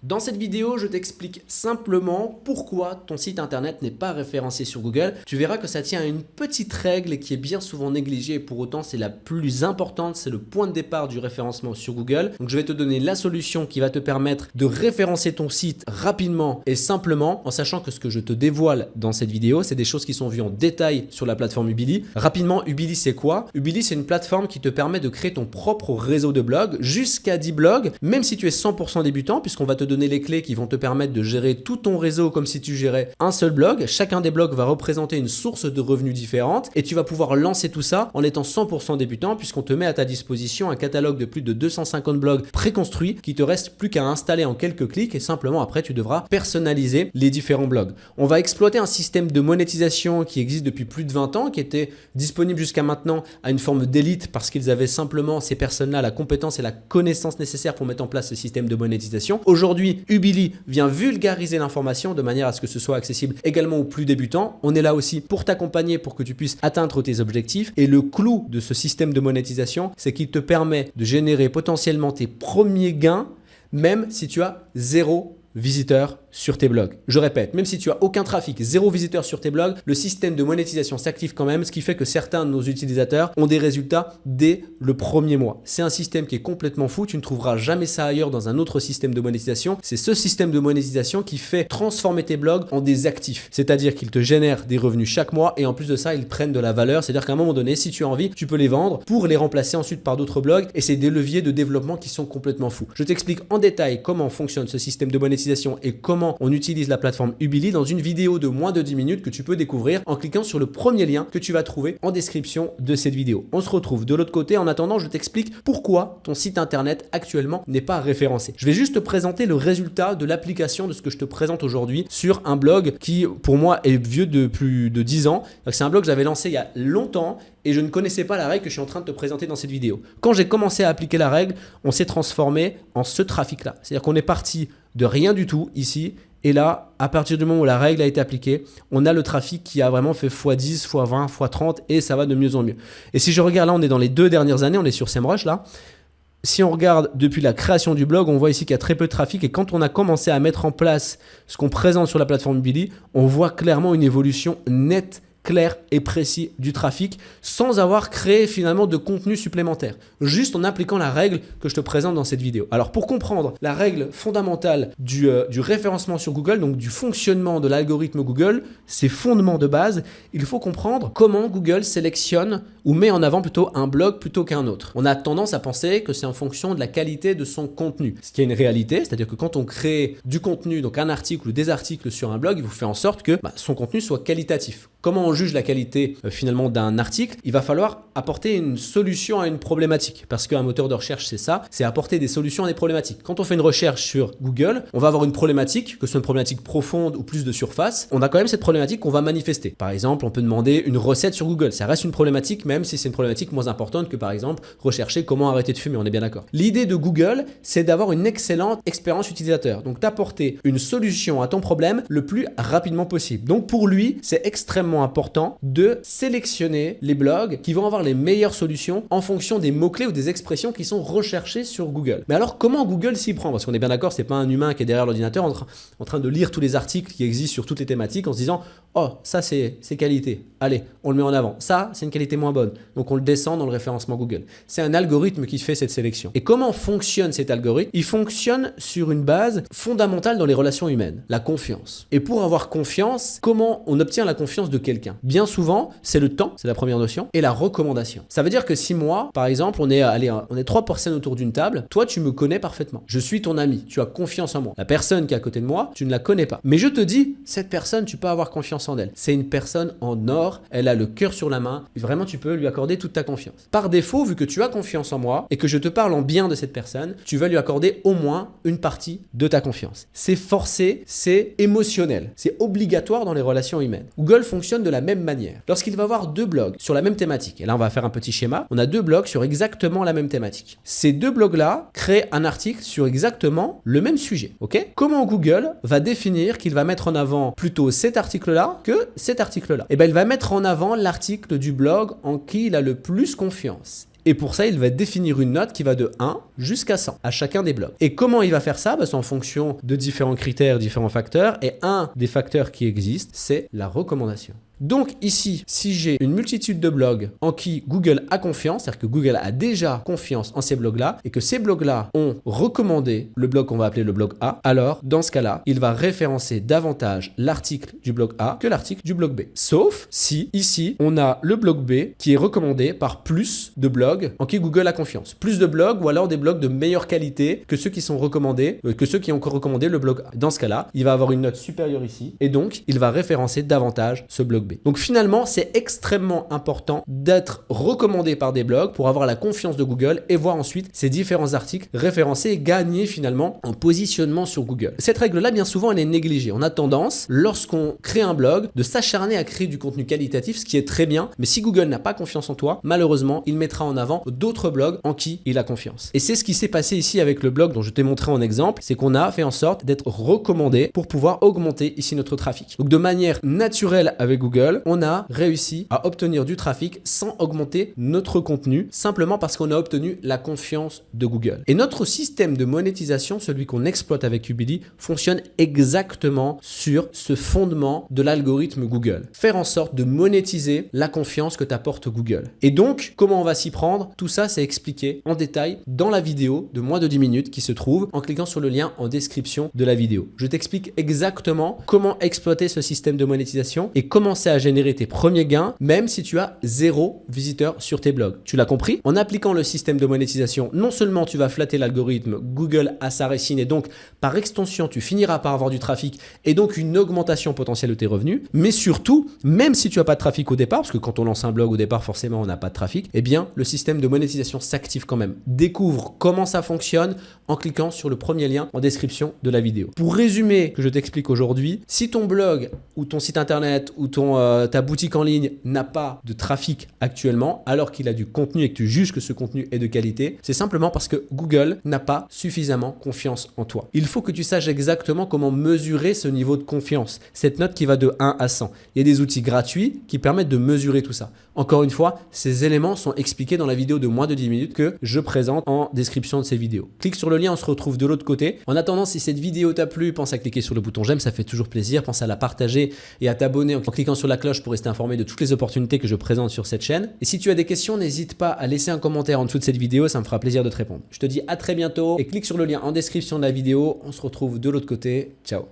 Dans cette vidéo, je t'explique simplement pourquoi ton site internet n'est pas référencé sur Google. Tu verras que ça tient à une petite règle qui est bien souvent négligée et pour autant c'est la plus importante, c'est le point de départ du référencement sur Google. Donc je vais te donner la solution qui va te permettre de référencer ton site rapidement et simplement en sachant que ce que je te dévoile dans cette vidéo, c'est des choses qui sont vues en détail sur la plateforme Ubili. Rapidement, Ubili c'est quoi? Ubili c'est une plateforme qui te permet de créer ton propre réseau de blogs jusqu'à 10 blogs, même si tu es 100% débutant puisqu'on va te donner les clés qui vont te permettre de gérer tout ton réseau comme si tu gérais un seul blog. Chacun des blogs va représenter une source de revenus différente et tu vas pouvoir lancer tout ça en étant 100% débutant puisqu'on te met à ta disposition un catalogue de plus de 250 blogs préconstruits qui te reste plus qu'à installer en quelques clics et simplement après tu devras personnaliser les différents blogs. On va exploiter un système de monétisation qui existe depuis plus de 20 ans, qui était disponible jusqu'à maintenant à une forme d'élite parce qu'ils avaient simplement, ces personnes-là, la compétence et la connaissance nécessaires pour mettre en place ce système de monétisation. Aujourd'hui, Ubili vient vulgariser l'information de manière à ce que ce soit accessible également aux plus débutants. On est là aussi pour t'accompagner pour que tu puisses atteindre tes objectifs. Et le clou de ce système de monétisation, c'est qu'il te permet de générer potentiellement tes premiers gains, même si tu as 0 visiteurs sur tes blogs. Je répète, même si tu as aucun trafic, 0 visiteurs sur tes blogs, le système de monétisation s'active quand même, ce qui fait que certains de nos utilisateurs ont des résultats dès le premier mois. C'est un système qui est complètement fou, tu ne trouveras jamais ça ailleurs dans un autre système de monétisation. C'est ce système de monétisation qui fait transformer tes blogs en des actifs, c'est-à-dire qu'ils te génèrent des revenus chaque mois et en plus de ça, ils prennent de la valeur, c'est-à-dire qu'à un moment donné, si tu as envie, tu peux les vendre pour les remplacer ensuite par d'autres blogs et c'est des leviers de développement qui sont complètement fous. Je t'explique en détail comment fonctionne ce système de monétisation et comment on utilise la plateforme Ubili dans une vidéo de moins de 10 minutes que tu peux découvrir en cliquant sur le premier lien que tu vas trouver en description de cette vidéo. On se retrouve de l'autre côté. En attendant, je t'explique pourquoi ton site internet actuellement n'est pas référencé. Je vais juste te présenter le résultat de l'application de ce que je te présente aujourd'hui sur un blog qui, pour moi, est vieux de plus de 10 ans. C'est un blog que j'avais lancé il y a longtemps et je ne connaissais pas la règle que je suis en train de te présenter dans cette vidéo. Quand j'ai commencé à appliquer la règle, on s'est transformé en ce trafic-là. C'est-à-dire qu'on est parti de rien du tout ici. Et là, à partir du moment où la règle a été appliquée, on a le trafic qui a vraiment fait x10, x20, x30 et ça va de mieux en mieux. Et si je regarde là, on est dans les 2 dernières années, on est sur SEMrush là. Si on regarde depuis la création du blog, on voit ici qu'il y a très peu de trafic et quand on a commencé à mettre en place ce qu'on présente sur la plateforme Ubili, on voit clairement une évolution nette, clair et précis du trafic sans avoir créé finalement de contenu supplémentaire, juste en appliquant la règle que je te présente dans cette vidéo. Alors pour comprendre la règle fondamentale du référencement sur Google, donc du fonctionnement de l'algorithme Google, ses fondements de base, il faut comprendre comment Google sélectionne ou met en avant plutôt un blog plutôt qu'un autre. On a tendance à penser que c'est en fonction de la qualité de son contenu, ce qui est une réalité, c'est-à-dire que quand on crée du contenu, donc un article ou des articles sur un blog, il faut faire en sorte que son contenu soit qualitatif. Comment on juge la qualité finalement d'un article? Il va falloir apporter une solution à une problématique parce qu'un moteur de recherche c'est ça, c'est apporter des solutions à des problématiques. Quand on fait une recherche sur Google, on va avoir une problématique, que ce soit une problématique profonde ou plus de surface, on a quand même cette problématique qu'on va manifester. Par exemple, on peut demander une recette sur Google, ça reste une problématique même si c'est une problématique moins importante que par exemple rechercher comment arrêter de fumer, on est bien d'accord. L'idée de Google, c'est d'avoir une excellente expérience utilisateur, donc d'apporter une solution à ton problème le plus rapidement possible. Donc pour lui, c'est extrêmement important de sélectionner les blogs qui vont avoir les meilleures solutions en fonction des mots-clés ou des expressions qui sont recherchées sur Google. Mais alors, comment Google s'y prend? Parce qu'on est bien d'accord, c'est pas un humain qui est derrière l'ordinateur en train de lire tous les articles qui existent sur toutes les thématiques en se disant « Oh, ça c'est qualité, allez, on le met en avant. Ça, c'est une qualité moins bonne. » Donc on le descend dans le référencement Google. C'est un algorithme qui fait cette sélection. Et comment fonctionne cet algorithme? Il fonctionne sur une base fondamentale dans les relations humaines, la confiance. Et pour avoir confiance, comment on obtient la confiance de quelqu'un? Bien souvent, c'est le temps, c'est la première notion, et la recommandation. Ça veut dire que si moi, par exemple, on est 3 personnes autour d'une table, toi, tu me connais parfaitement. Je suis ton ami, tu as confiance en moi. La personne qui est à côté de moi, tu ne la connais pas. Mais je te dis, cette personne, tu peux avoir confiance en elle. C'est une personne en or, elle a le cœur sur la main, et vraiment, tu peux lui accorder toute ta confiance. Par défaut, vu que tu as confiance en moi et que je te parle en bien de cette personne, tu vas lui accorder au moins une partie de ta confiance. C'est forcé, c'est émotionnel, c'est obligatoire dans les relations humaines. Google fonctionne de la même manière. Lorsqu'il va avoir 2 blogs sur la même thématique, et là on va faire un petit schéma, on a 2 blogs sur exactement la même thématique. Ces 2 blogs-là créent un article sur exactement le même sujet. Ok? Comment Google va définir qu'il va mettre en avant plutôt cet article-là que cet article-là? Eh bien, il va mettre en avant l'article du blog en qui il a le plus confiance. Et pour ça, il va définir une note qui va de 1 jusqu'à 100 à chacun des blogs. Et comment il va faire ça? C'est en fonction de différents critères, différents facteurs. Et un des facteurs qui existent, c'est la recommandation. Donc ici, si j'ai une multitude de blogs en qui Google a confiance, c'est-à-dire que Google a déjà confiance en ces blogs-là et que ces blogs-là ont recommandé le blog qu'on va appeler le blog A, alors dans ce cas-là, il va référencer davantage l'article du blog A que l'article du blog B. Sauf si ici, on a le blog B qui est recommandé par plus de blogs en qui Google a confiance. Plus de blogs ou alors des blogs de meilleure qualité que ceux qui sont recommandés, que ceux qui ont recommandé le blog A. Dans ce cas-là, il va avoir une note supérieure ici et donc il va référencer davantage ce blog B. Donc finalement, c'est extrêmement important d'être recommandé par des blogs pour avoir la confiance de Google et voir ensuite ces différents articles référencés et gagner finalement en positionnement sur Google. Cette règle-là, bien souvent, elle est négligée. On a tendance, lorsqu'on crée un blog, de s'acharner à créer du contenu qualitatif, ce qui est très bien. Mais si Google n'a pas confiance en toi, malheureusement, il mettra en avant d'autres blogs en qui il a confiance. Et c'est ce qui s'est passé ici avec le blog dont je t'ai montré en exemple, c'est qu'on a fait en sorte d'être recommandé pour pouvoir augmenter ici notre trafic. Donc de manière naturelle avec Google, on a réussi à obtenir du trafic sans augmenter notre contenu, simplement parce qu'on a obtenu la confiance de Google. Et notre système de monétisation, celui qu'on exploite avec Ubili, fonctionne exactement sur ce fondement de l'algorithme Google. Faire en sorte de monétiser la confiance que t'apporte Google. Et donc, comment on va s'y prendre? Tout ça, c'est expliqué en détail dans la vidéo de moins de 10 minutes qui se trouve en cliquant sur le lien en description de la vidéo. Je t'explique exactement comment exploiter ce système de monétisation et commencer à générer tes premiers gains, même si tu as 0 visiteur sur tes blogs. Tu l'as compris? En appliquant le système de monétisation, non seulement tu vas flatter l'algorithme, Google a sa racine et donc par extension, tu finiras par avoir du trafic et donc une augmentation potentielle de tes revenus, mais surtout, même si tu n'as pas de trafic au départ, parce que quand on lance un blog au départ, forcément, on n'a pas de trafic, eh bien, le système de monétisation s'active quand même. Découvre comment ça fonctionne en cliquant sur le premier lien en description de la vidéo. Pour résumer ce que je t'explique aujourd'hui, si ton blog ou ton site internet ou ta boutique en ligne n'a pas de trafic actuellement, alors qu'il a du contenu et que tu juges que ce contenu est de qualité, c'est simplement parce que Google n'a pas suffisamment confiance en toi. Il faut que tu saches exactement comment mesurer ce niveau de confiance, cette note qui va de 1 à 100. Il y a des outils gratuits qui permettent de mesurer tout ça. Encore une fois, ces éléments sont expliqués dans la vidéo de moins de 10 minutes que je présente en description de ces vidéos. Clique sur le lien, on se retrouve de l'autre côté. En attendant, si cette vidéo t'a plu, pense à cliquer sur le bouton j'aime, ça fait toujours plaisir. Pense à la partager et à t'abonner en cliquant sur la cloche pour rester informé de toutes les opportunités que je présente sur cette chaîne. Et si tu as des questions, n'hésite pas à laisser un commentaire en dessous de cette vidéo, ça me fera plaisir de te répondre. Je te dis à très bientôt et clique sur le lien en description de la vidéo. On se retrouve de l'autre côté. Ciao.